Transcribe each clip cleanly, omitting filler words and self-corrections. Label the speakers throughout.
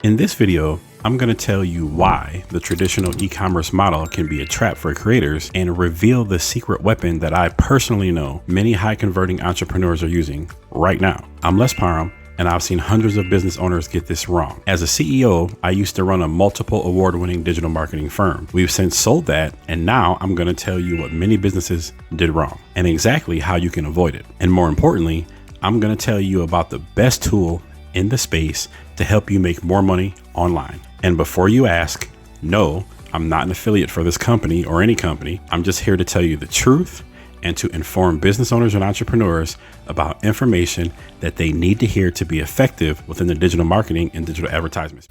Speaker 1: In this video, I'm going to tell you why the traditional e-commerce model can be a trap for creators and reveal the secret weapon that I personally know many high converting entrepreneurs are using right now. I'm Les Parham, and I've seen hundreds of business owners get this wrong. As a CEO, I used to run a multiple award-winning digital marketing firm. We've since sold that, and now I'm going to tell you what many businesses did wrong and exactly how you can avoid it. And more importantly, I'm going to tell you about the best tool in the space to help you make more money online. And before you ask, no, I'm not an affiliate for this company or any company. I'm just here to tell you the truth and to inform business owners and entrepreneurs about information that they need to hear to be effective within the digital marketing and digital advertisements.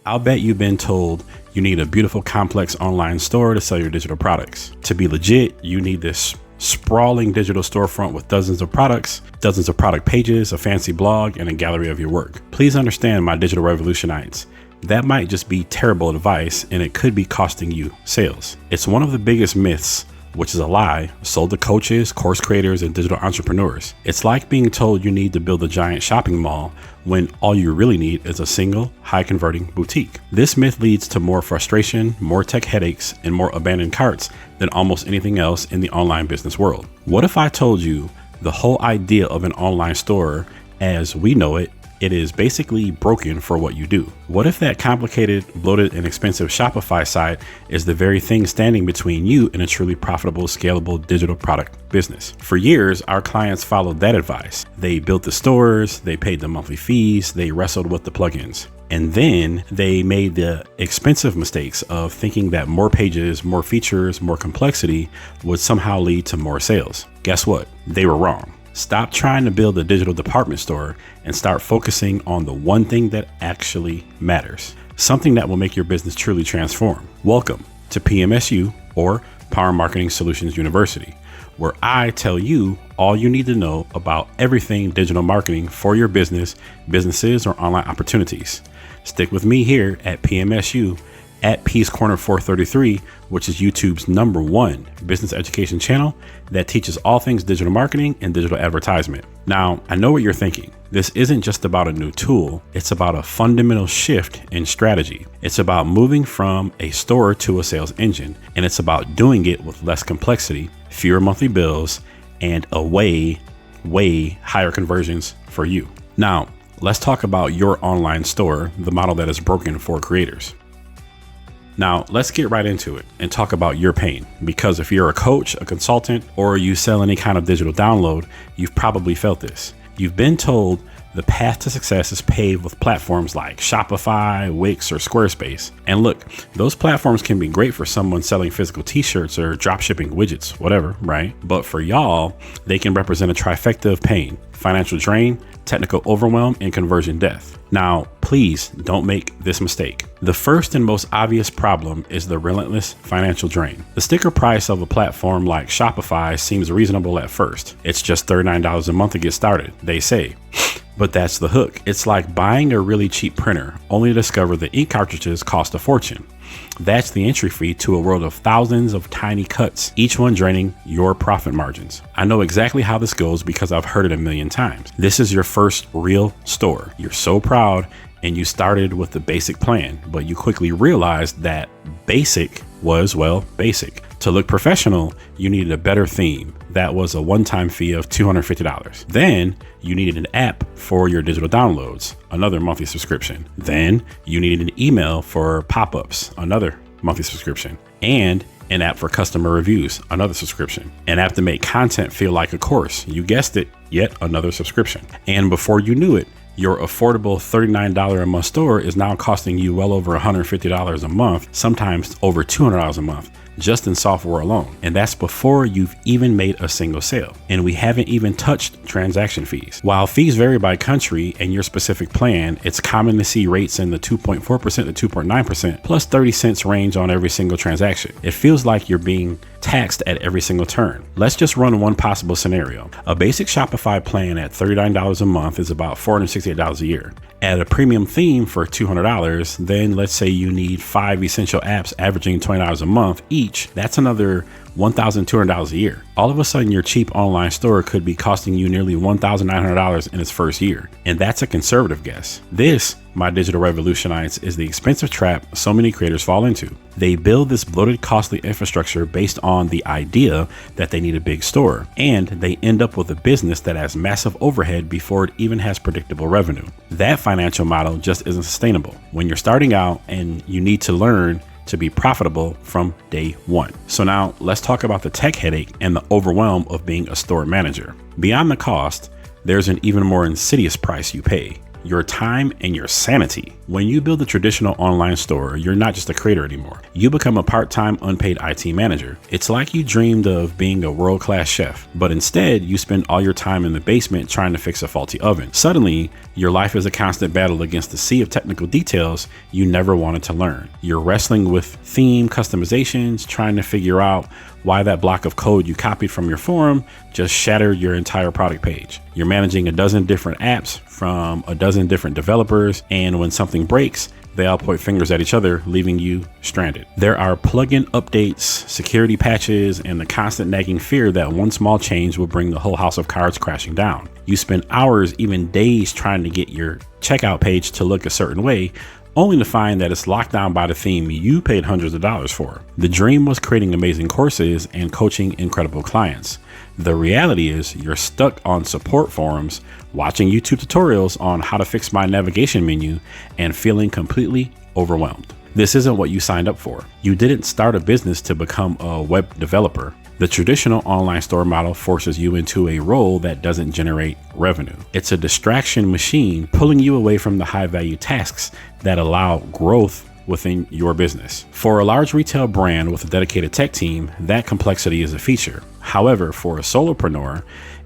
Speaker 1: I'll bet you've been told you need a beautiful, complex online store to sell your digital products. To be legit, you need this sprawling digital storefront with dozens of products, dozens of product pages, a fancy blog, and a gallery of your work. Please understand, my digital revolutionites, that might just be terrible advice, and it could be costing you sales. It's one of the biggest myths, which is a lie, sold to coaches, course creators, and digital entrepreneurs. It's like being told you need to build a giant shopping mall when all you really need is a single high converting boutique. This myth leads to more frustration, more tech headaches, and more abandoned carts than almost anything else in the online business world. What if I told you the whole idea of an online store as we know it is basically broken for what you do? What if that complicated, bloated, and expensive Shopify site is the very thing standing between you and a truly profitable, scalable digital product business? For years, our clients followed that advice. They built the stores, they paid the monthly fees, they wrestled with the plugins. And then they made the expensive mistakes of thinking that more pages, more features, more complexity would somehow lead to more sales. Guess what? They were wrong. Stop trying to build a digital department store and start focusing on the one thing that actually matters, something that will make your business truly transform. Welcome to PMS-U, or Power Marketing Solutions University, where I tell you all you need to know about everything digital marketing for your business, businesses, or online opportunities. Stick with me here at PMS-U at Peace Corner 433, which is YouTube's #1 business education channel that teaches all things digital marketing and digital advertisement. Now, I know what you're thinking. This isn't just about a new tool. It's about a fundamental shift in strategy. It's about moving from a store to a sales engine, and it's about doing it with less complexity, fewer monthly bills, and a way higher conversions for you. Now, let's talk about your online store, the model that is broken for creators. Now, let's get right into it and talk about your pain, because if you're a coach, a consultant, or you sell any kind of digital download, you've probably felt this. You've been told the path to success is paved with platforms like Shopify, Wix, or Squarespace. And look, those platforms can be great for someone selling physical t-shirts or drop shipping widgets, whatever, right? But for y'all, they can represent a trifecta of pain: financial drain, technical overwhelm, and conversion death. Now, please don't make this mistake. The first and most obvious problem is the relentless financial drain. The sticker price of a platform like Shopify seems reasonable at first. It's just $39 a month to get started, they say. But that's the hook. It's like buying a really cheap printer only to discover the ink cartridges cost a fortune. That's the entry fee to a world of thousands of tiny cuts, each one draining your profit margins. I know exactly how this goes because I've heard it a million times. This is your first real store. You're so proud, and you started with the basic plan, but you quickly realized that basic was, well, basic. To look professional, you needed a better theme. That was a one-time fee of $250. Then you needed an app for your digital downloads, another monthly subscription. Then you needed an email for pop-ups, another monthly subscription, and an app for customer reviews, another subscription, an app to make content feel like a course. You guessed it, yet another subscription. And before you knew it, your affordable $39 a month store is now costing you well over $150 a month, sometimes over $200 a month, just in software alone. And that's before you've even made a single sale. And we haven't even touched transaction fees. While fees vary by country and your specific plan, it's common to see rates in the 2.4% to 2.9% plus 30 cents range on every single transaction. It feels like you're being taxed at every single turn. Let's just run one possible scenario. A basic Shopify plan at $39 a month is about $460 $68 a year. At a premium theme for $200, then let's say you need 5 essential apps averaging $20 a month each. That's another $1,200 a year. All of a sudden, your cheap online store could be costing you nearly $1,900 in its first year. And that's a conservative guess. This, my digital revolutionites, is the expensive trap so many creators fall into. They build this bloated, costly infrastructure based on the idea that they need a big store, and they end up with a business that has massive overhead before it even has predictable revenue. That financial model just isn't sustainable when you're starting out and you need to learn to be profitable from day one. So now let's talk about the tech headache and the overwhelm of being a store manager. Beyond the cost, there's an even more insidious price you pay: your time and your sanity. When you build a traditional online store, you're not just a creator anymore. You become a part-time unpaid IT manager. It's like you dreamed of being a world-class chef, but instead you spend all your time in the basement trying to fix a faulty oven. Suddenly, your life is a constant battle against the sea of technical details you never wanted to learn. You're wrestling with theme customizations, trying to figure out why that block of code you copied from your forum just shattered your entire product page. You're managing a dozen different apps from a dozen different developers, and when something breaks, they all point fingers at each other, leaving you stranded. There are plugin updates, security patches, and the constant nagging fear that one small change will bring the whole house of cards crashing down. You spend hours, even days, trying to get your checkout page to look a certain way, only to find that it's locked down by the theme you paid hundreds of dollars for. The dream was creating amazing courses and coaching incredible clients. The reality is you're stuck on support forums, watching YouTube tutorials on how to fix my navigation menu, and feeling completely overwhelmed. This isn't what you signed up for. You didn't start a business to become a web developer. The traditional online store model forces you into a role that doesn't generate revenue. It's a distraction machine pulling you away from the high-value tasks that allow growth within your business. For a large retail brand with a dedicated tech team, that complexity is a feature. However, for a solopreneur,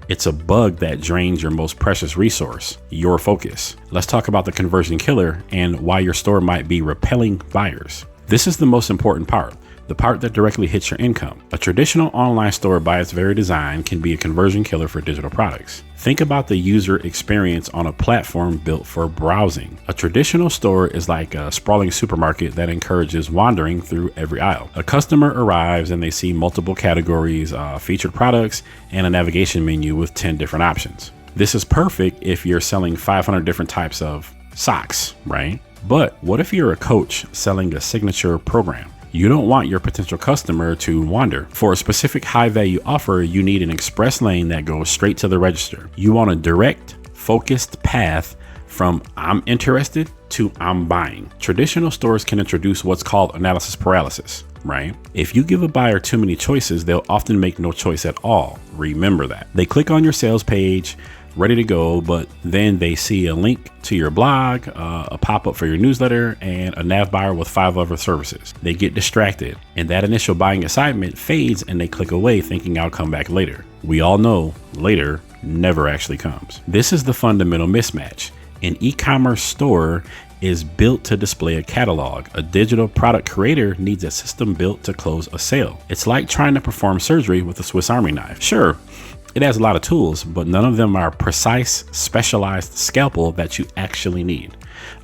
Speaker 1: it's a bug that drains your most precious resource, your focus. Let's talk about the conversion killer and why your store might be repelling buyers. This is the most important part, the part that directly hits your income. A traditional online store by its very design can be a conversion killer for digital products. Think about the user experience on a platform built for browsing. A traditional store is like a sprawling supermarket that encourages wandering through every aisle. A customer arrives and they see multiple categories, featured products, and a navigation menu with 10 different options. This is perfect if you're selling 500 different types of socks, right? But what if you're a coach selling a signature program? You don't want your potential customer to wander. For a specific high value offer, you need an express lane that goes straight to the register. You want a direct, focused path from I'm interested to I'm buying. Traditional stores can introduce what's called analysis paralysis, right? If you give a buyer too many choices, they'll often make no choice at all. Remember that. They click on your sales page, ready to go, but then they see a link to your blog, a pop-up for your newsletter, and a nav bar with 5 other services. They get distracted, and that initial buying excitement fades, and they click away thinking I'll come back later. We all know later never actually comes. This is the fundamental mismatch. An e-commerce store is built to display a catalog. A digital product creator needs a system built to close a sale. It's like trying to perform surgery with a Swiss Army knife. Sure, it has a lot of tools, but none of them are precise, specialized scalpel that you actually need.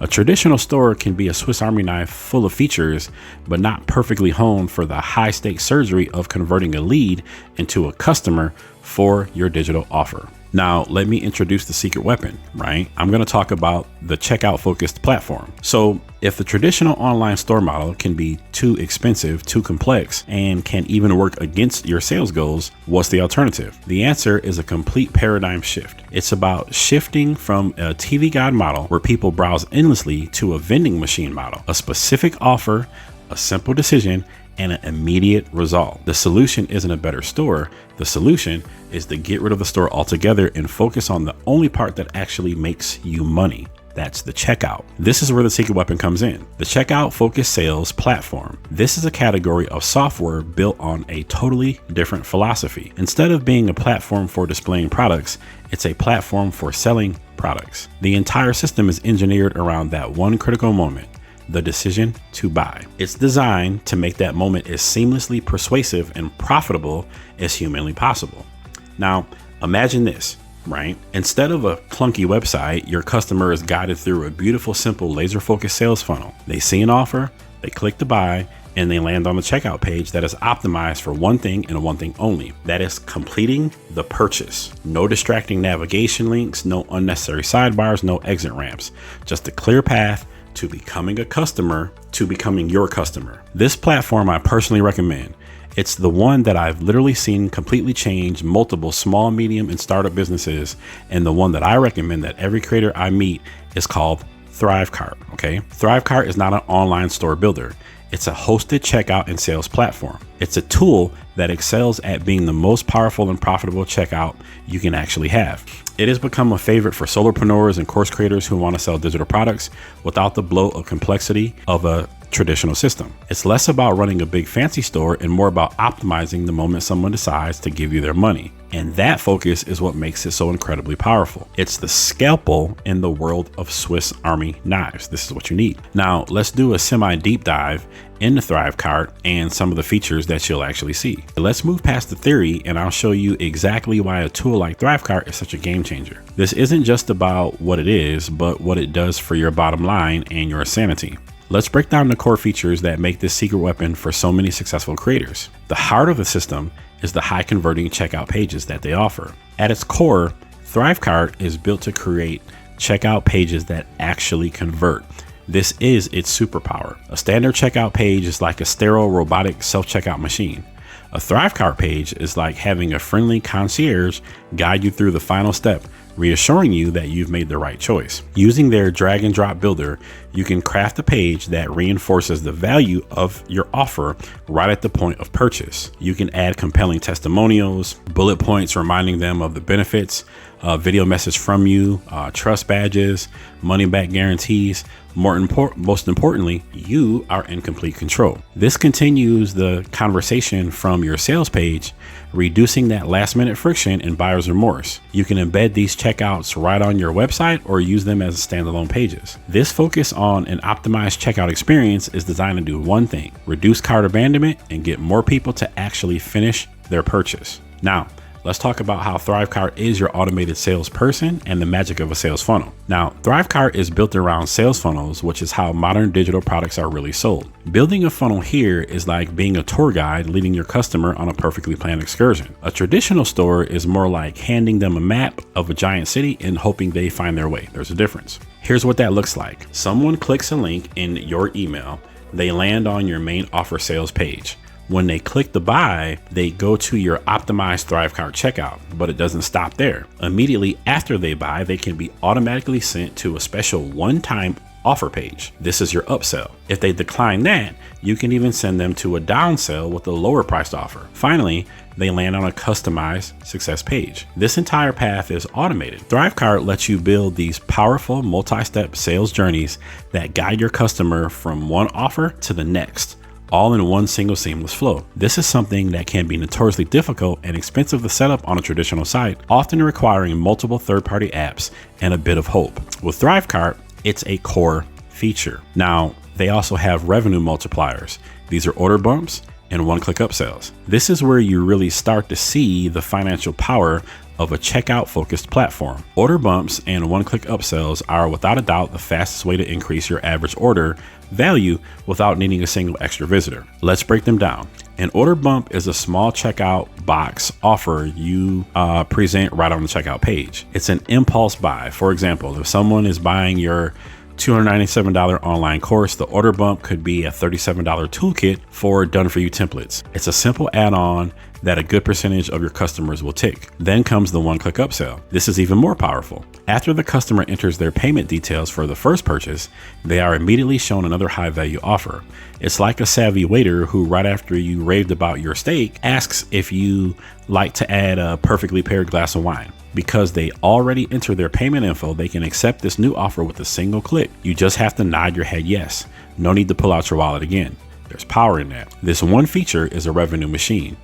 Speaker 1: A traditional store can be a Swiss Army knife full of features, but not perfectly honed for the high-stakes surgery of converting a lead into a customer for your digital offer. Now, let me introduce the secret weapon, right? I'm going to talk about the checkout focused platform. So if the traditional online store model can be too expensive, too complex, and can even work against your sales goals, what's the alternative? The answer is a complete paradigm shift. It's about shifting from a TV guide model where people browse endlessly to a vending machine model, a specific offer, a simple decision, and an immediate result. The solution isn't a better store. The solution is to get rid of the store altogether and focus on the only part that actually makes you money. That's the checkout. This is where the secret weapon comes in. The checkout focused sales platform. This is a category of software built on a totally different philosophy. Instead of being a platform for displaying products, it's a platform for selling products. The entire system is engineered around that one critical moment: the decision to buy. It's designed to make that moment as seamlessly persuasive and profitable as humanly possible. Now, imagine this. right? Instead of a clunky website, your customer is guided through a beautiful, simple, laser-focused sales funnel. They see an offer, they click to buy, and they land on the checkout page that is optimized for one thing and one thing only. That is completing the purchase. No distracting navigation links, no unnecessary sidebars, no exit ramps. Just a clear path to becoming a customer, to becoming your customer. This platform I personally recommend. It's the one that I've literally seen completely change multiple small, medium, and startup businesses. And the one that I recommend that every creator I meet is called ThriveCart. Okay. ThriveCart is not an online store builder. It's a hosted checkout and sales platform. It's a tool that excels at being the most powerful and profitable checkout you can actually have. It has become a favorite for solopreneurs and course creators who want to sell digital products without the bloat of complexity of a traditional system. It's less about running a big fancy store and more about optimizing the moment someone decides to give you their money. And that focus is what makes it so incredibly powerful. It's the scalpel in the world of Swiss Army knives. This is what you need. Now, let's do a semi deep dive into ThriveCart and some of the features that you'll actually see. Let's move past the theory and I'll show you exactly why a tool like ThriveCart is such a game changer. This isn't just about what it is, but what it does for your bottom line and your sanity. Let's break down the core features that make this secret weapon for so many successful creators. The heart of the system is the high converting checkout pages that they offer. At its core, ThriveCart is built to create checkout pages that actually convert. This is its superpower. A standard checkout page is like a sterile robotic self-checkout machine. A ThriveCart page is like having a friendly concierge guide you through the final step, reassuring you that you've made the right choice. Using their drag and drop builder, you can craft a page that reinforces the value of your offer right at the point of purchase. You can add compelling testimonials, bullet points reminding them of the benefits, video message from you, trust badges, money back guarantees. Most importantly, you are in complete control. This continues the conversation from your sales page, reducing that last minute friction and buyer's remorse. You can embed these checkouts right on your website or use them as standalone pages. This focus on an optimized checkout experience is designed to do one thing: reduce cart abandonment and get more people to actually finish their purchase. Now, let's talk about how ThriveCart is your automated salesperson and the magic of a sales funnel. Now, ThriveCart is built around sales funnels, which is how modern digital products are really sold. Building a funnel here is like being a tour guide leading your customer on a perfectly planned excursion. A traditional store is more like handing them a map of a giant city and hoping they find their way. There's a difference. Here's what that looks like. Someone clicks a link in your email. They land on your main offer sales page. When they click the buy, they go to your optimized ThriveCart checkout, but it doesn't stop there. Immediately after they buy, they can be automatically sent to a special one-time offer page. This is your upsell. If they decline that, you can even send them to a downsell with a lower priced offer. Finally, they land on a customized success page. This entire path is automated. ThriveCart lets you build these powerful multi-step sales journeys that guide your customer from one offer to the next, all in one single seamless flow. This is something that can be notoriously difficult and expensive to set up on a traditional site, often requiring multiple third-party apps and a bit of hope. With ThriveCart, it's a core feature. Now, they also have revenue multipliers. These are order bumps and one-click upsells. This is where you really start to see the financial power of a checkout-focused platform. Order bumps and one-click upsells are without a doubt the fastest way to increase your average order value without needing a single extra visitor. Let's break them down. An order bump is a small checkout box offer you present right on the checkout page. It's an impulse buy. For example, if someone is buying your $297 online course, the order bump could be a $37 toolkit for done-for-you templates. It's a simple add-on that a good percentage of your customers will tick. Then comes the one-click upsell. This is even more powerful. After the customer enters their payment details for the first purchase, they are immediately shown another high-value offer. It's like a savvy waiter who, right after you raved about your steak, asks if you like to add a perfectly paired glass of wine. Because they already enter their payment info, they can accept this new offer with a single click. You just have to nod your head yes. No need to pull out your wallet again. There's power in that. This one feature is a revenue machine.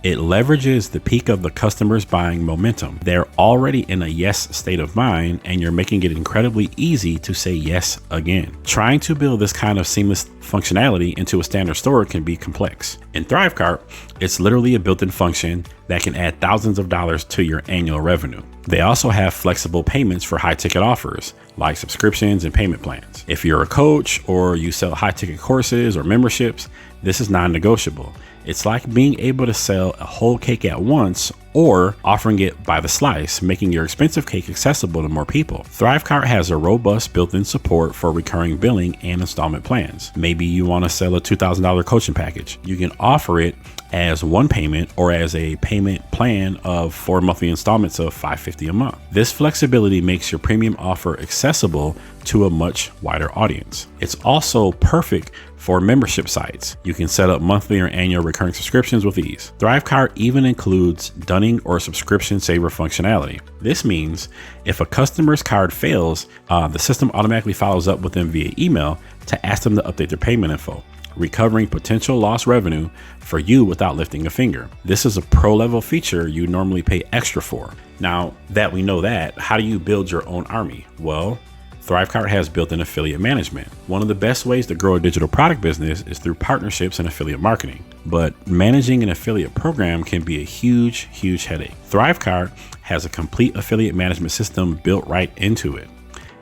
Speaker 1: It leverages the peak of the customer's buying momentum. They're already in a yes state of mind, and you're making it incredibly easy to say yes again. Trying to build this kind of seamless functionality into a standard store can be complex. In ThriveCart, it's literally a built-in function that can add thousands of dollars to your annual revenue. They also have flexible payments for high ticket offers like subscriptions and payment plans. If you're a coach or you sell high ticket courses or memberships, this is non-negotiable. It's like being able to sell a whole cake at once or offering it by the slice, making your expensive cake accessible to more people. ThriveCart has a robust built-in support for recurring billing and installment plans. Maybe you want to sell a $2,000 coaching package. You can offer it as one payment or as a payment plan of 4 monthly installments of $550 a month. This flexibility makes your premium offer accessible to a much wider audience. It's also perfect for membership sites. You can set up monthly or annual recurring subscriptions with ease. ThriveCart even includes dunning or subscription saver functionality. This means if a customer's card fails, the system automatically follows up with them via email to ask them to update their payment info, recovering potential lost revenue for you without lifting a finger. This is a pro level feature you normally pay extra for. Now that we know that, how do you build your own army? Well, ThriveCart has built-in affiliate management. One of the best ways to grow a digital product business is through partnerships and affiliate marketing. But managing an affiliate program can be a huge headache. ThriveCart has a complete affiliate management system built right into it.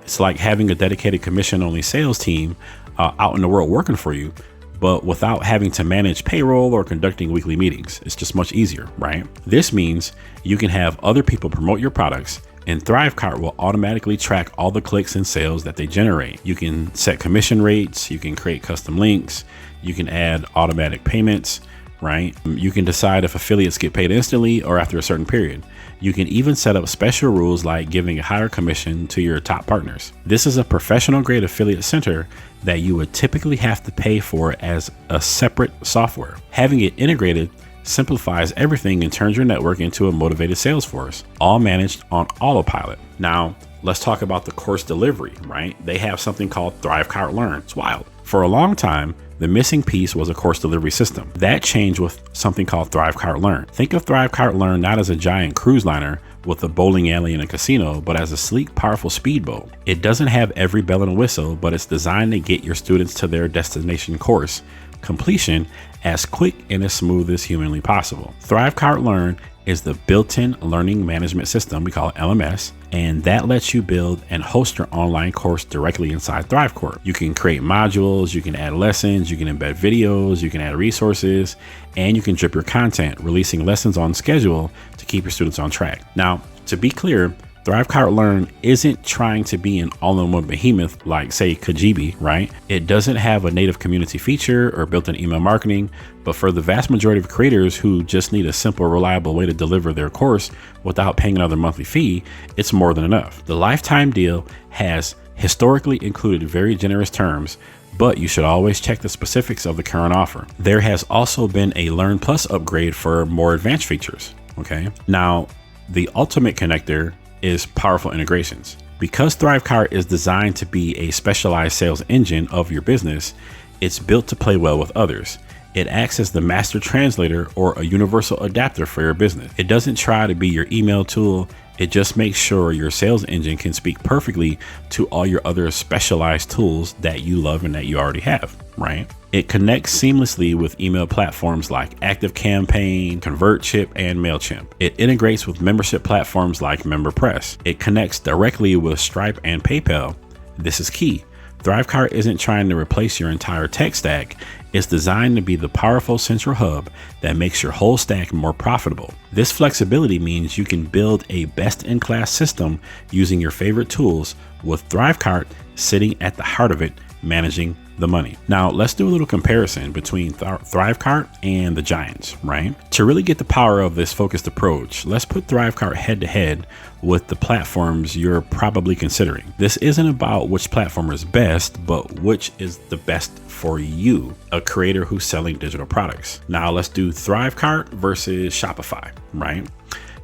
Speaker 1: It's like having a dedicated commission-only sales team out in the world working for you, but without having to manage payroll or conducting weekly meetings. It's just much easier, right? This means you can have other people promote your products, and ThriveCart will automatically track all the clicks and sales that they generate. You can set commission rates, you can create custom links, you can add automatic payments, right? You can decide if affiliates get paid instantly or after a certain period. You can even set up special rules like giving a higher commission to your top partners. This is a professional grade affiliate center that you would typically have to pay for as a separate software. Having it integrated simplifies everything and turns your network into a motivated sales force, all managed on autopilot. Now, let's talk about the course delivery, right? They have something called ThriveCart Learn. It's wild. For a long time, the missing piece was a course delivery system. That changed with something called ThriveCart Learn. Think of ThriveCart Learn not as a giant cruise liner with a bowling alley and a casino, but as a sleek, powerful speedboat. It doesn't have every bell and whistle, but it's designed to get your students to their destination course completion as quick and as smooth as humanly possible. ThriveCart Learn is the built-in learning management system, we call it LMS, and that lets you build and host your online course directly inside ThriveCart. You can create modules, you can add lessons, you can embed videos, you can add resources, and you can drip your content, releasing lessons on schedule to keep your students on track. Now, to be clear, ThriveCart Learn isn't trying to be an all-in-one behemoth like, say, Kajabi, right? It doesn't have a native community feature or built-in email marketing, but for the vast majority of creators who just need a simple, reliable way to deliver their course without paying another monthly fee, it's more than enough. The lifetime deal has historically included very generous terms, but you should always check the specifics of the current offer. There has also been a Learn Plus upgrade for more advanced features, okay? Now, the ultimate connector is powerful integrations. Because ThriveCart is designed to be a specialized sales engine of your business, it's built to play well with others. It acts as the master translator or a universal adapter for your business. It doesn't try to be your email tool. It just makes sure your sales engine can speak perfectly to all your other specialized tools that you love and that you already have, right? It connects seamlessly with email platforms like ActiveCampaign, ConvertShip, and MailChimp. It integrates with membership platforms like MemberPress. It connects directly with Stripe and PayPal. This is key. ThriveCart isn't trying to replace your entire tech stack. It's designed to be the powerful central hub that makes your whole stack more profitable. This flexibility means you can build a best-in-class system using your favorite tools, with ThriveCart sitting at the heart of it, managing the money. Now, let's do a little comparison between ThriveCart and the giants, right? To really get the power of this focused approach, let's put ThriveCart head to head with the platforms you're probably considering. This isn't about which platform is best, but which is the best for you, a creator who's selling digital products. Now, let's do ThriveCart versus Shopify, right?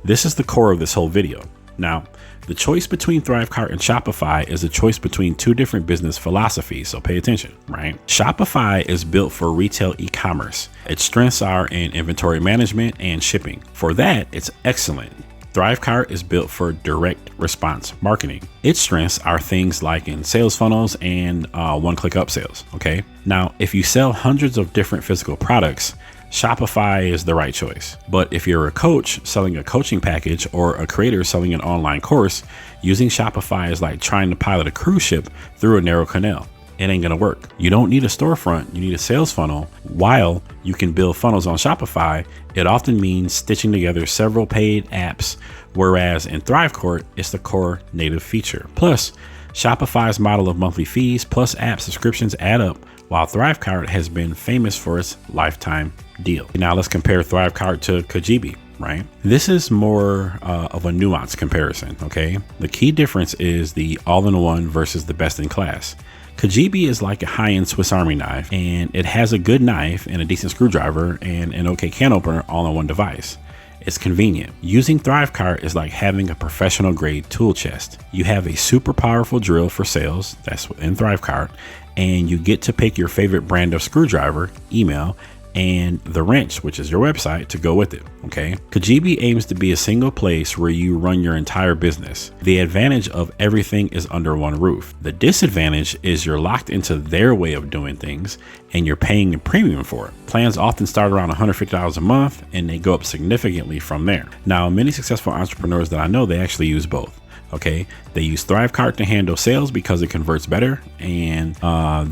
Speaker 1: This is the core of this whole video. Now, the choice between ThriveCart and Shopify is a choice between two different business philosophies, so pay attention, right? Shopify is built for retail e-commerce. Its strengths are in inventory management and shipping. For that, it's excellent. ThriveCart is built for direct response marketing. Its strengths are things like in sales funnels and one-click upsells, okay? Now, if you sell hundreds of different physical products, Shopify is the right choice. But if you're a coach selling a coaching package or a creator selling an online course, using Shopify is like trying to pilot a cruise ship through a narrow canal. It ain't gonna work. You don't need a storefront, you need a sales funnel. While you can build funnels on Shopify, it often means stitching together several paid apps, whereas in ThriveCart, it's the core native feature. Plus, Shopify's model of monthly fees plus app subscriptions add up, while ThriveCart has been famous for its lifetime deal. Now let's compare ThriveCart to Kajabi. Right? This is more of a nuanced comparison, okay? The key difference is the all-in-one versus the best-in-class. Kajabi is like a high-end Swiss Army knife, and it has a good knife and a decent screwdriver and an okay can opener all on one device. It's convenient. Using ThriveCart is like having a professional grade tool chest. You have a super powerful drill for sales, that's in ThriveCart, and you get to pick your favorite brand of screwdriver, email, and the wrench, which is your website, to go with it. Okay. Kajabi aims to be a single place where you run your entire business. The advantage of everything is under one roof. The disadvantage is you're locked into their way of doing things and you're paying a premium for it. Plans often start around $150 a month and they go up significantly from there. Now, many successful entrepreneurs that I know, they actually use both. Okay, they use ThriveCart to handle sales because it converts better, and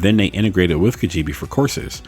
Speaker 1: then they integrate it with Kajabi for courses,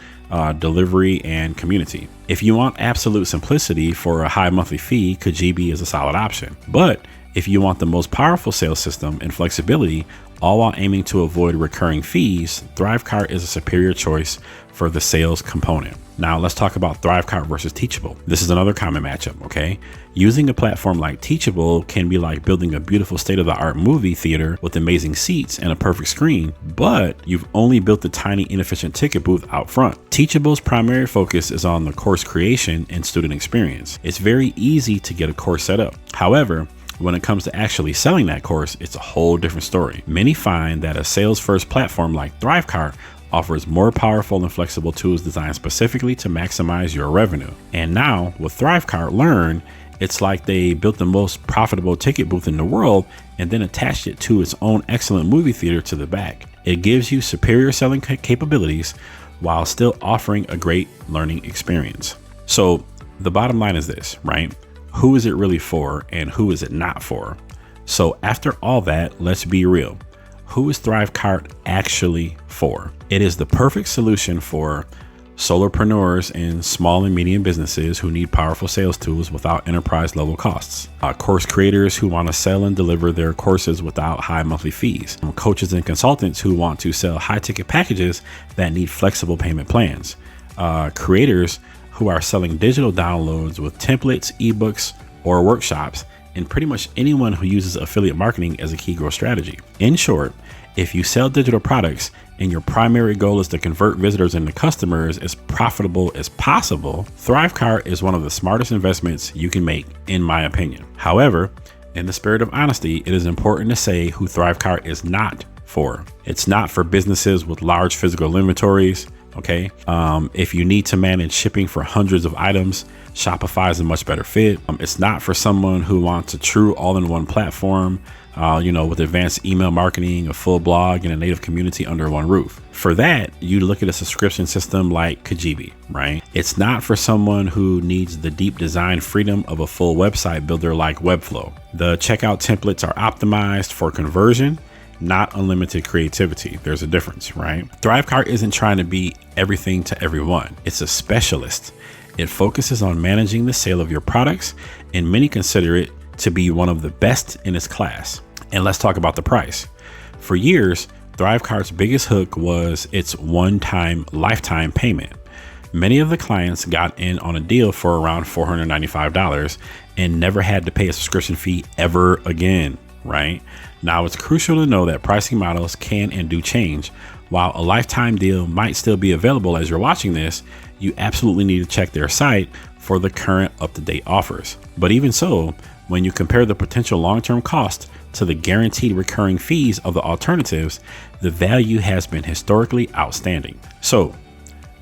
Speaker 1: delivery, and community. If you want absolute simplicity for a high monthly fee, Kajabi is a solid option. But if you want the most powerful sales system and flexibility, all while aiming to avoid recurring fees, ThriveCart is a superior choice for the sales component. Now let's talk about ThriveCart versus Teachable. This is another common matchup, okay? Using a platform like Teachable can be like building a beautiful state-of-the-art movie theater with amazing seats and a perfect screen, but you've only built a tiny inefficient ticket booth out front. Teachable's primary focus is on the course creation and student experience. It's very easy to get a course set up. However, when it comes to actually selling that course, it's a whole different story. Many find that a sales-first platform like ThriveCart offers more powerful and flexible tools designed specifically to maximize your revenue. And now with ThriveCart Learn, it's like they built the most profitable ticket booth in the world and then attached it to its own excellent movie theater to the back. It gives you superior selling capabilities while still offering a great learning experience. So the bottom line is this, right? Who is it really for and who is it not for? So after all that, let's be real. Who is ThriveCart actually for? It is the perfect solution for solopreneurs and small and medium businesses who need powerful sales tools without enterprise level costs, course creators who want to sell and deliver their courses without high monthly fees, coaches and consultants who want to sell high ticket packages that need flexible payment plans, creators who are selling digital downloads with templates, ebooks, or workshops, and pretty much anyone who uses affiliate marketing as a key growth strategy. In short, if you sell digital products and your primary goal is to convert visitors into customers as profitable as possible, ThriveCart is one of the smartest investments you can make, in my opinion. However, in the spirit of honesty, it is important to say who ThriveCart is not for. It's not for businesses with large physical inventories. Okay. If you need to manage shipping for hundreds of items, Shopify is a much better fit. It's not for someone who wants a true all-in-one platform, with advanced email marketing, a full blog, and a native community under one roof. For that, you look at a subscription system like Kajabi, right? It's not for someone who needs the deep design freedom of a full website builder like Webflow. The checkout templates are optimized for conversion, not unlimited creativity. There's a difference, right? ThriveCart isn't trying to be everything to everyone. It's a specialist. It focuses on managing the sale of your products, and many consider it to be one of the best in its class. And let's talk about the price. For years, ThriveCart's biggest hook was its one-time lifetime payment. Many of the clients got in on a deal for around $495 and never had to pay a subscription fee ever again, right? Now, it's crucial to know that pricing models can and do change. While a lifetime deal might still be available as you're watching this, you absolutely need to check their site for the current up-to-date offers. But even so, when you compare the potential long-term cost to the guaranteed recurring fees of the alternatives, the value has been historically outstanding. So,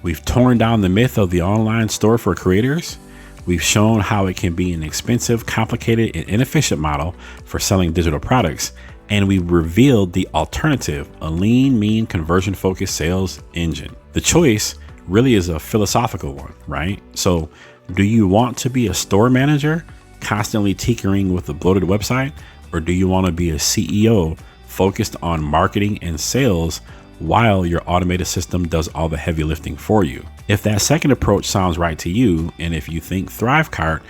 Speaker 1: we've torn down the myth of the online store for creators. We've shown how it can be an expensive, complicated, and inefficient model for selling digital products. And we revealed the alternative, a lean, mean, conversion-focused sales engine. The choice really is a philosophical one, right? So do you want to be a store manager constantly tinkering with a bloated website? Or do you want to be a CEO focused on marketing and sales while your automated system does all the heavy lifting for you? If that second approach sounds right to you, and if you think ThriveCart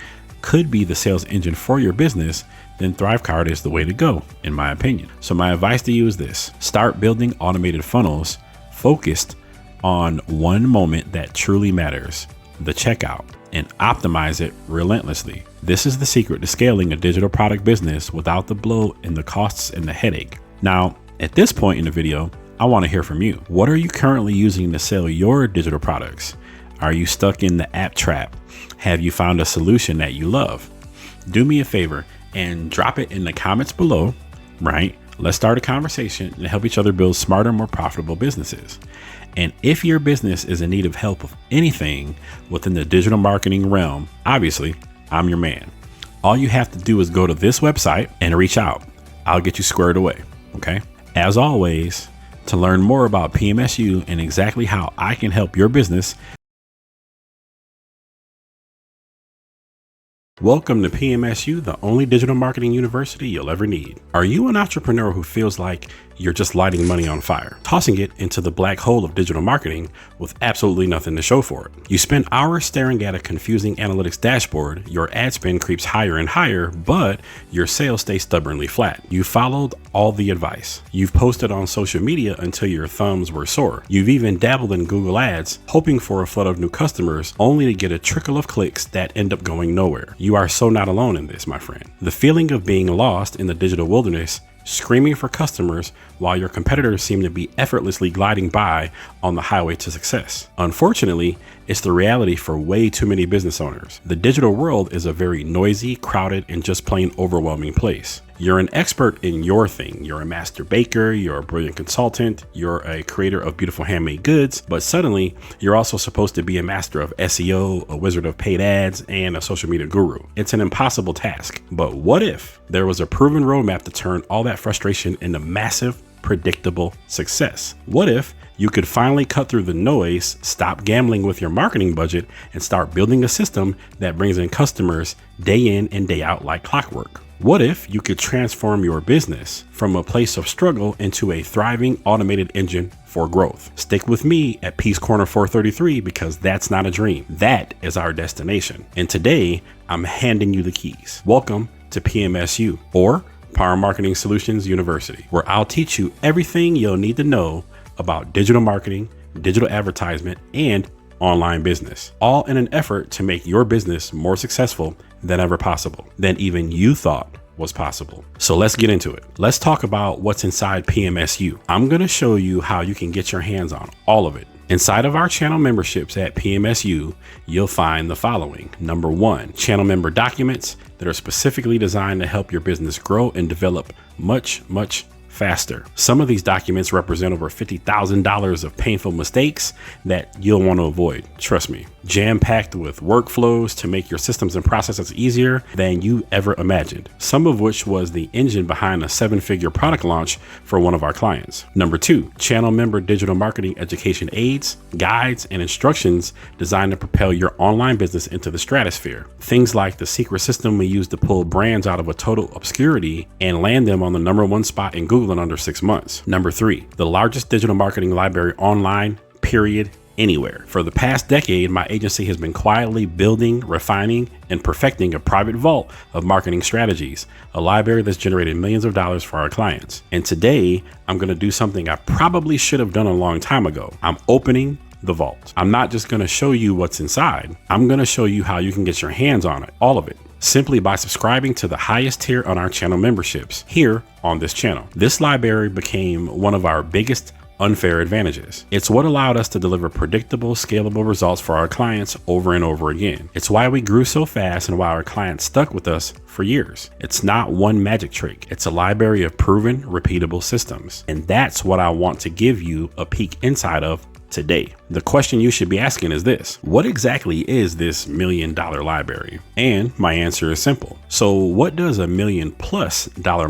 Speaker 1: could be the sales engine for your business, then ThriveCart is the way to go, in my opinion. So my advice to you is this: start building automated funnels focused on one moment that truly matters, the checkout, and optimize it relentlessly. This is the secret to scaling a digital product business without the bloat and the costs and the headache. Now, at this point in the video, I want to hear from you. What are you currently using to sell your digital products? Are you stuck in the app trap? Have you found a solution that you love? Do me a favor and drop it in the comments below, right? Let's start a conversation and help each other build smarter, more profitable businesses. And if your business is in need of help with anything within the digital marketing realm, obviously, I'm your man. All you have to do is go to this website and reach out. I'll get you squared away, okay? As always, to learn more about PMSU and exactly how I can help your business, welcome to PMSU, the only digital marketing university you'll ever need. Are you an entrepreneur who feels like you're just lighting money on fire, tossing it into the black hole of digital marketing with absolutely nothing to show for it? You spend hours staring at a confusing analytics dashboard, your ad spend creeps higher and higher, but your sales stay stubbornly flat. You followed all the advice. You've posted on social media until your thumbs were sore. You've even dabbled in Google Ads, hoping for a flood of new customers, only to get a trickle of clicks that end up going nowhere. You are so not alone in this, my friend. The feeling of being lost in the digital wilderness, screaming for customers while your competitors seem to be effortlessly gliding by on the highway to success. Unfortunately, it's the reality for way too many business owners. The digital world is a very noisy, crowded, and just plain overwhelming place. You're an expert in your thing. You're a master baker, you're a brilliant consultant, you're a creator of beautiful handmade goods, but suddenly you're also supposed to be a master of SEO, a wizard of paid ads, and a social media guru. It's an impossible task. But what if there was a proven roadmap to turn all that frustration into massive, predictable success? What if you could finally cut through the noise, stop gambling with your marketing budget, and start building a system that brings in customers day in and day out like clockwork? What if you could transform your business from a place of struggle into a thriving automated engine for growth? Stick with me at Peace Corner 433 because that's not a dream. That is our destination. And today I'm handing you the keys. Welcome to PMSU, or Power Marketing Solutions University, where I'll teach you everything you'll need to know about digital marketing, digital advertisement, and online business, all in an effort to make your business more successful than ever possible, than even you thought was possible. So let's get into it. Let's talk about what's inside PMSU. I'm going to show you how you can get your hands on all of it. Inside of our channel memberships at PMSU, you'll find the following. Number one, channel member documents that are specifically designed to help your business grow and develop much faster. Some of these documents represent over $50,000 of painful mistakes that you'll want to avoid. Trust me, jam-packed with workflows to make your systems and processes easier than you ever imagined. Some of which was the engine behind a 7-figure product launch for one of our clients. Number two, channel member digital marketing education aids, guides, and instructions designed to propel your online business into the stratosphere. Things like the secret system we use to pull brands out of a total obscurity and land them on the #1 spot in Google in under 6 months. Number three, the largest digital marketing library online, period, anywhere. For the past decade, my agency has been quietly building, refining, and perfecting a private vault of marketing strategies, a library that's generated millions of dollars for our clients. And today, I'm going to do something I probably should have done a long time ago. I'm opening the vault. I'm not just going to show you what's inside. I'm going to show you how you can get your hands on it, all of it, simply by subscribing to the highest tier on our channel memberships here on this channel. This library became one of our biggest unfair advantages. It's what allowed us to deliver predictable, scalable results for our clients over and over again. It's why we grew so fast and why our clients stuck with us for years. It's not one magic trick. It's a library of proven, repeatable systems. And that's what I want to give you a peek inside of today. The question you should be asking is this: what exactly is this $1 million library? And my answer is simple. So what does $1 million+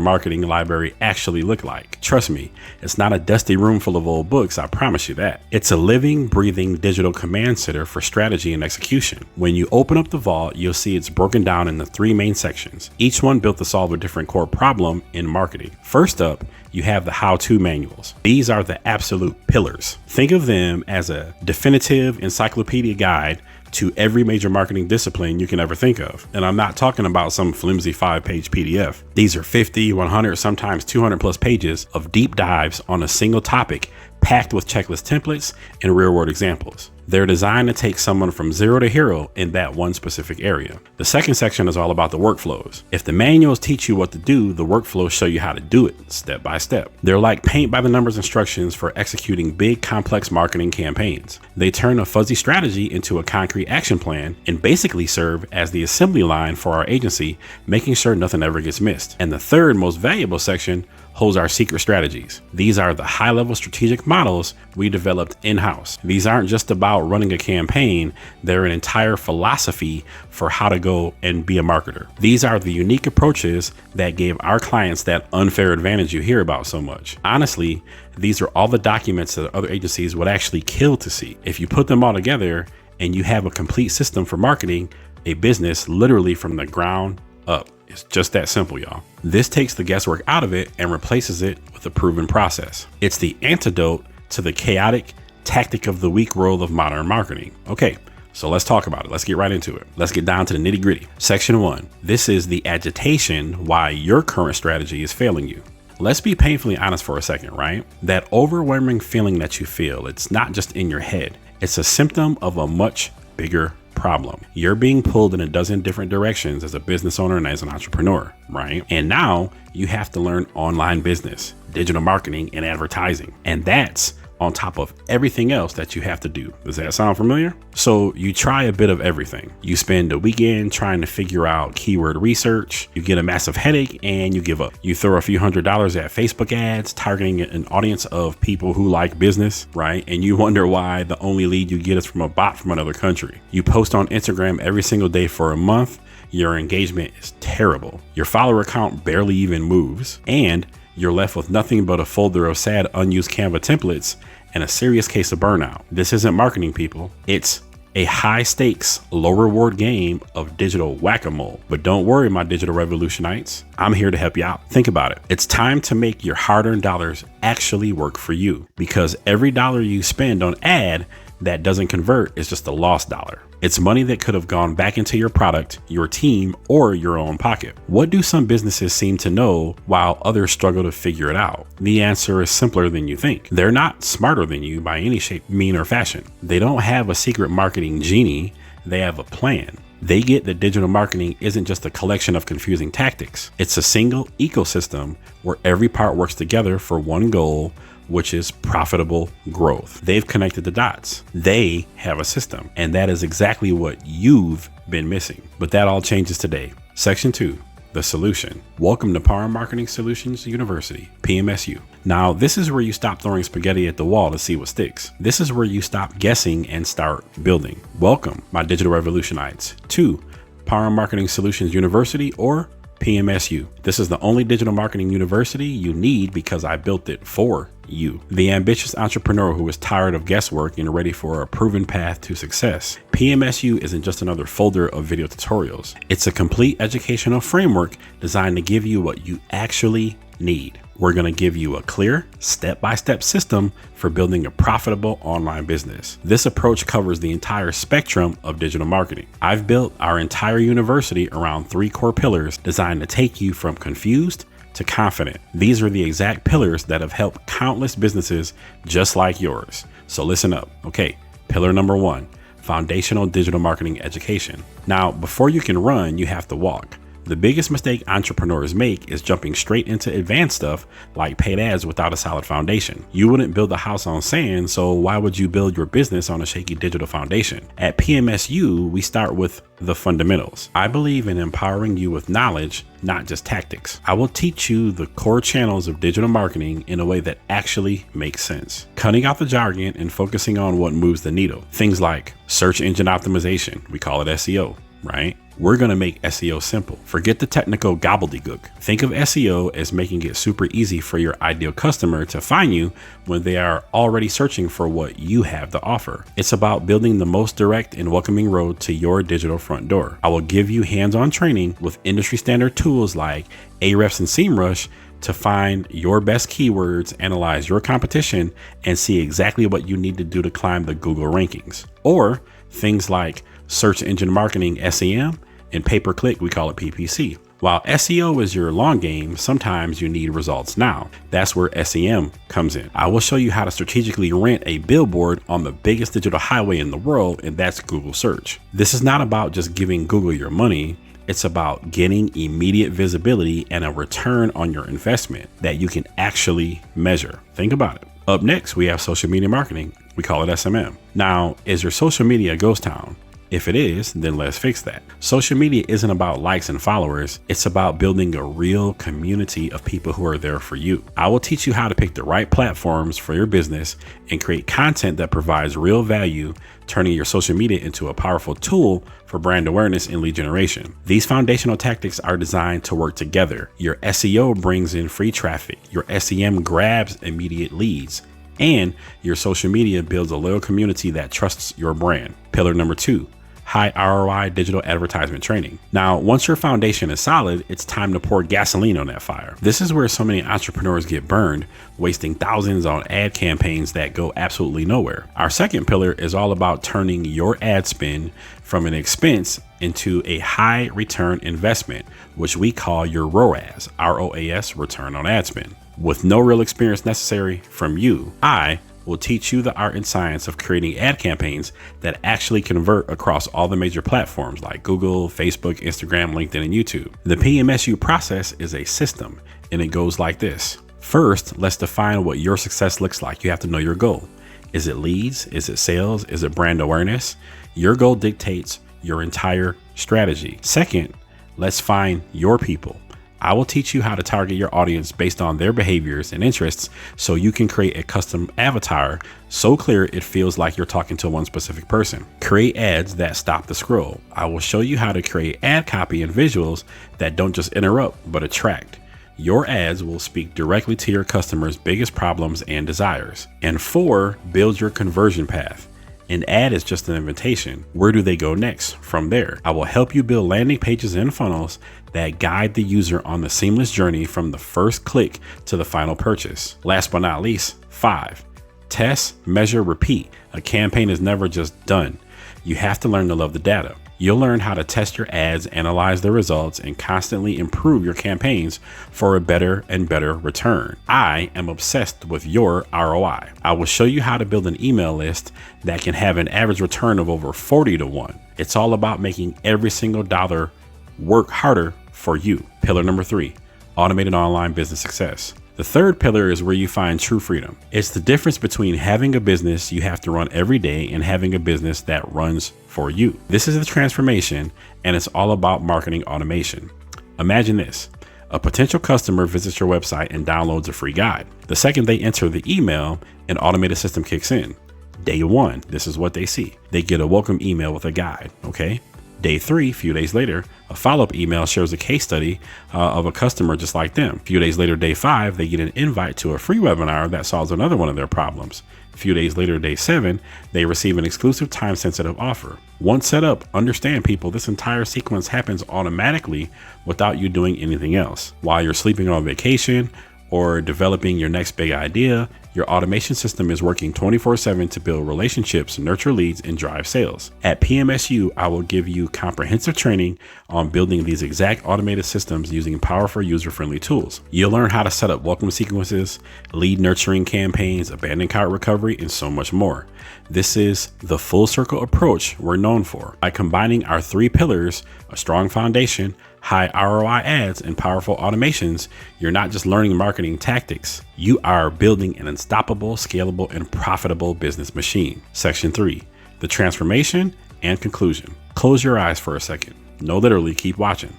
Speaker 1: marketing library actually look like? Trust me, it's not a dusty room full of old books, I promise you that. It's a living, breathing digital command center for strategy and execution. When you open up the vault, you'll see it's broken down into 3 main sections, each one built to solve a different core problem in marketing. First up, you have the how-to manuals. These are the absolute pillars. Think of them as a definitive encyclopedia guide to every major marketing discipline you can ever think of. And I'm not talking about some flimsy 5-page PDF. These are 50, 100, sometimes 200+ pages of deep dives on a single topic, packed with checklist templates and real-world examples. They're designed to take someone from zero to hero in that one specific area. The second section is all about the workflows. If the manuals teach you what to do, the workflows show you how to do it step by step. They're like paint by the numbers instructions for executing big, complex marketing campaigns. They turn a fuzzy strategy into a concrete action plan and basically serve as the assembly line for our agency, making sure nothing ever gets missed. And the third most valuable section holds our secret strategies. These are the high-level strategic models we developed in-house. These aren't just about running a campaign, they're an entire philosophy for how to go and be a marketer. These are the unique approaches that gave our clients that unfair advantage you hear about so much. Honestly, these are all the documents that other agencies would actually kill to see. If you put them all together and you have a complete system for marketing a business literally from the ground up. It's just that simple, y'all. This takes the guesswork out of it and replaces it with a proven process. It's the antidote to the chaotic tactic of the week role of modern marketing. Okay, so let's talk about it. Let's get right into it. Let's get down to the nitty gritty. Section 1. This is the agitation why your current strategy is failing you. Let's be painfully honest for a second, right? That overwhelming feeling that you feel, it's not just in your head. It's a symptom of a much bigger problem. You're being pulled in a dozen different directions as a business owner and as an entrepreneur, right? And now you have to learn online business, digital marketing, and advertising. And that's on top of everything else that you have to do. Does that sound familiar? So you try a bit of everything. You spend a weekend trying to figure out keyword research, you get a massive headache, and you give up. You throw a few $100s at Facebook ads, targeting an audience of people who like business, right? And you wonder why the only lead you get is from a bot from another country. You post on Instagram every single day for a month. Your engagement is terrible. Your follower count barely even moves, and you're left with nothing but a folder of sad unused Canva templates and a serious case of burnout. This isn't marketing, people. It's a high stakes, low reward game of digital whack-a-mole. But don't worry, my digital revolutionites. I'm here to help you out. Think about it. It's time to make your hard-earned dollars actually work for you, because every dollar you spend on ad that doesn't convert is just a lost dollar. It's money that could have gone back into your product, your team, or your own pocket. What do some businesses seem to know while others struggle to figure it out? The answer is simpler than you think. They're not smarter than you by any shape, mean, or fashion. They don't have a secret marketing genie. They have a plan. They get that digital marketing isn't just a collection of confusing tactics. It's a single ecosystem where every part works together for one goal, which is profitable growth. They've connected the dots. They have a system, and that is exactly what you've been missing. But that all changes today. Section 2, the solution. Welcome to Power Marketing Solutions University, PMSU. Now, this is where you stop throwing spaghetti at the wall to see what sticks. This is where you stop guessing and start building. Welcome, my digital revolutionites, to Power Marketing Solutions University, or PMSU. This is the only digital marketing university you need because I built it for you, the ambitious entrepreneur who is tired of guesswork and ready for a proven path to success. PMSU isn't just another folder of video tutorials. It's a complete educational framework designed to give you what you actually need. We're going to give you a clear, step-by-step system for building a profitable online business. This approach covers the entire spectrum of digital marketing. I've built our entire university around 3 core pillars designed to take you from confused to confident. These are the exact pillars that have helped countless businesses just like yours. So listen up. Okay, pillar number 1, foundational digital marketing education. Now, before you can run, you have to walk. The biggest mistake entrepreneurs make is jumping straight into advanced stuff like paid ads without a solid foundation. You wouldn't build a house on sand, so why would you build your business on a shaky digital foundation? At PMSU, we start with the fundamentals. I believe in empowering you with knowledge, not just tactics. I will teach you the core channels of digital marketing in a way that actually makes sense, cutting out the jargon and focusing on what moves the needle. Things like search engine optimization, we call it SEO, right? We're going to make SEO simple. Forget the technical gobbledygook. Think of SEO as making it super easy for your ideal customer to find you when they are already searching for what you have to offer. It's about building the most direct and welcoming road to your digital front door. I will give you hands-on training with industry standard tools like Ahrefs and SEMrush to find your best keywords, analyze your competition, and see exactly what you need to do to climb the Google rankings. Or things like search engine marketing, SEM, and pay-per-click, we call it PPC. While SEO is your long game, sometimes you need results now. That's where SEM comes in. I will show you how to strategically rent a billboard on the biggest digital highway in the world, and that's Google search. This is not about just giving Google your money. It's about getting immediate visibility and a return on your investment that you can actually measure. Think about it. Up next, we have social media marketing. We call it SMM. Now, is your social media a ghost town? If it is, then let's fix that. Social media isn't about likes and followers. It's about building a real community of people who are there for you. I will teach you how to pick the right platforms for your business and create content that provides real value, turning your social media into a powerful tool for brand awareness and lead generation. These foundational tactics are designed to work together. Your SEO brings in free traffic. Your SEM grabs immediate leads. And your social media builds a loyal community that trusts your brand. Pillar number 2. High ROI digital advertisement training. Now, once your foundation is solid, it's time to pour gasoline on that fire. This is where so many entrepreneurs get burned, wasting thousands on ad campaigns that go absolutely nowhere. Our second pillar is all about turning your ad spend from an expense into a high return investment, which we call your ROAS, ROAS, return on ad spend. With no real experience necessary from you, I will teach you the art and science of creating ad campaigns that actually convert across all the major platforms like Google, Facebook, Instagram, LinkedIn, and YouTube. The PMSU process is a system, and it goes like this. First, let's define what your success looks like. You have to know your goal. Is it leads? Is it sales? Is it brand awareness? Your goal dictates your entire strategy. Second, let's find your people. I will teach you how to target your audience based on their behaviors and interests so you can create a custom avatar so clear it feels like you're talking to one specific person. Create ads that stop the scroll. I will show you how to create ad copy and visuals that don't just interrupt but attract. Your ads will speak directly to your customers' biggest problems and desires. And 4, build your conversion path. An ad is just an invitation. Where do they go next? From there, I will help you build landing pages and funnels that guide the user on the seamless journey from the first click to the final purchase. Last but not least, 5, test, measure, repeat. A campaign is never just done. You have to learn to love the data. You'll learn how to test your ads, analyze the results, and constantly improve your campaigns for a better and better return. I am obsessed with your ROI. I will show you how to build an email list that can have an average return of over 40 to 1. It's all about making every single dollar work harder for you. Pillar number 3, automated online business success. The third pillar is where you find true freedom. It's the difference between having a business you have to run every day and having a business that runs for you. This is the transformation, and it's all about marketing automation. Imagine this. A potential customer visits your website and downloads a free guide. The second they enter the email, an automated system kicks in. Day 1, this is what they see. They get a welcome email with a guide, okay? Day 3, a few days later, a follow-up email shares a case study of a customer just like them. A few days later, day 5, they get an invite to a free webinar that solves another one of their problems. A few days later, day 7, they receive an exclusive time-sensitive offer. Once set up, understand people, this entire sequence happens automatically without you doing anything else. While you're sleeping on vacation or developing your next big idea, Your automation system is working 24/7 to build relationships, nurture leads, and drive sales. At PMSU, I will give you comprehensive training on building these exact automated systems using powerful user-friendly tools. You'll learn how to set up welcome sequences, lead nurturing campaigns, abandoned cart recovery, and so much more. This is the full circle approach we're known for. By combining our 3 pillars, a strong foundation, high ROI ads, and powerful automations, you're not just learning marketing tactics. You are building an unstoppable, scalable, and profitable business machine. Section 3, the transformation and conclusion. Close your eyes for a second. No, literally, keep watching.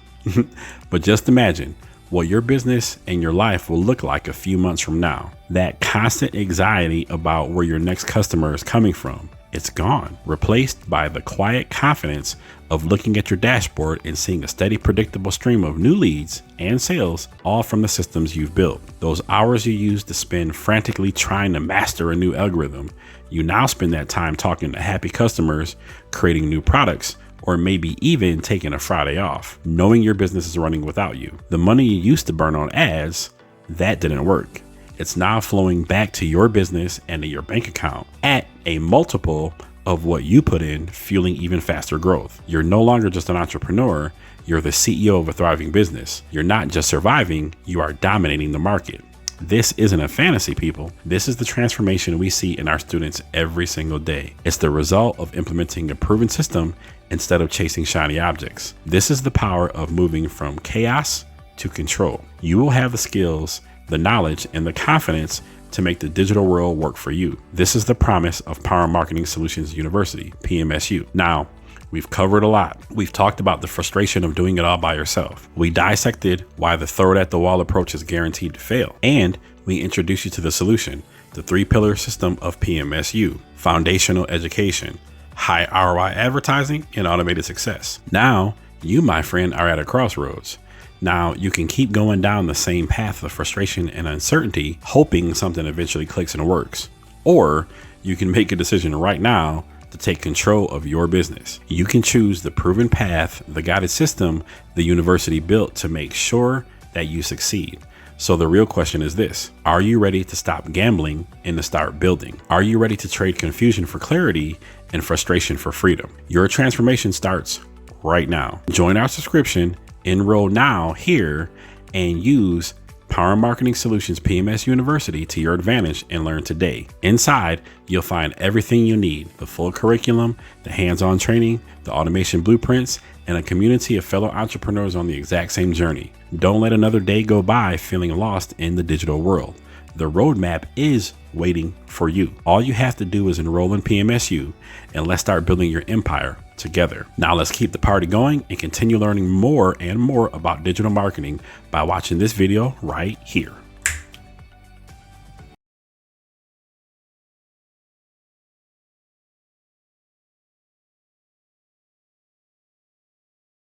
Speaker 1: But just imagine what your business and your life will look like a few months from now. That constant anxiety about where your next customer is coming from, it's gone, replaced by the quiet confidence of looking at your dashboard and seeing a steady, predictable stream of new leads and sales, all from the systems you've built. Those hours you used to spend frantically trying to master a new algorithm, you now spend that time talking to happy customers, creating new products, or maybe even taking a Friday off, knowing your business is running without you. The money you used to burn on ads, that didn't work. It's now flowing back to your business and to your bank account at a multiple of what you put in, fueling even faster growth. You're no longer just an entrepreneur, you're the CEO of a thriving business. You're not just surviving, you are dominating the market. This isn't a fantasy, people. This is the transformation we see in our students every single day. It's the result of implementing a proven system instead of chasing shiny objects. This is the power of moving from chaos to control. You will have the skills, the knowledge, and the confidence to make the digital world work for you. This is the promise of Power Marketing Solutions University, PMSU. Now, we've covered a lot. We've talked about the frustration of doing it all by yourself. We dissected why the throw it at the wall approach is guaranteed to fail. And we introduced you to the solution, the 3-pillar system of PMSU: foundational education, high ROI advertising, and automated success. Now, you, my friend, are at a crossroads. Now, you can keep going down the same path of frustration and uncertainty, hoping something eventually clicks and works. Or you can make a decision right now to take control of your business. You can choose the proven path, the guided system the university built to make sure that you succeed. So the real question is this: are you ready to stop gambling and to start building? Are you ready to trade confusion for clarity and frustration for freedom? Your transformation starts right now. Join our subscription, enroll now here, and use Power Marketing Solutions PMS University to your advantage and learn today. Inside, you'll find everything you need: the full curriculum, the hands-on training, the automation blueprints, and a community of fellow entrepreneurs on the exact same journey. Don't let another day go by feeling lost in the digital world. The roadmap is waiting for you. All you have to do is enroll in PMSU, and let's start building your empire together. Now let's keep the party going and continue learning more and more about digital marketing by watching this video right here.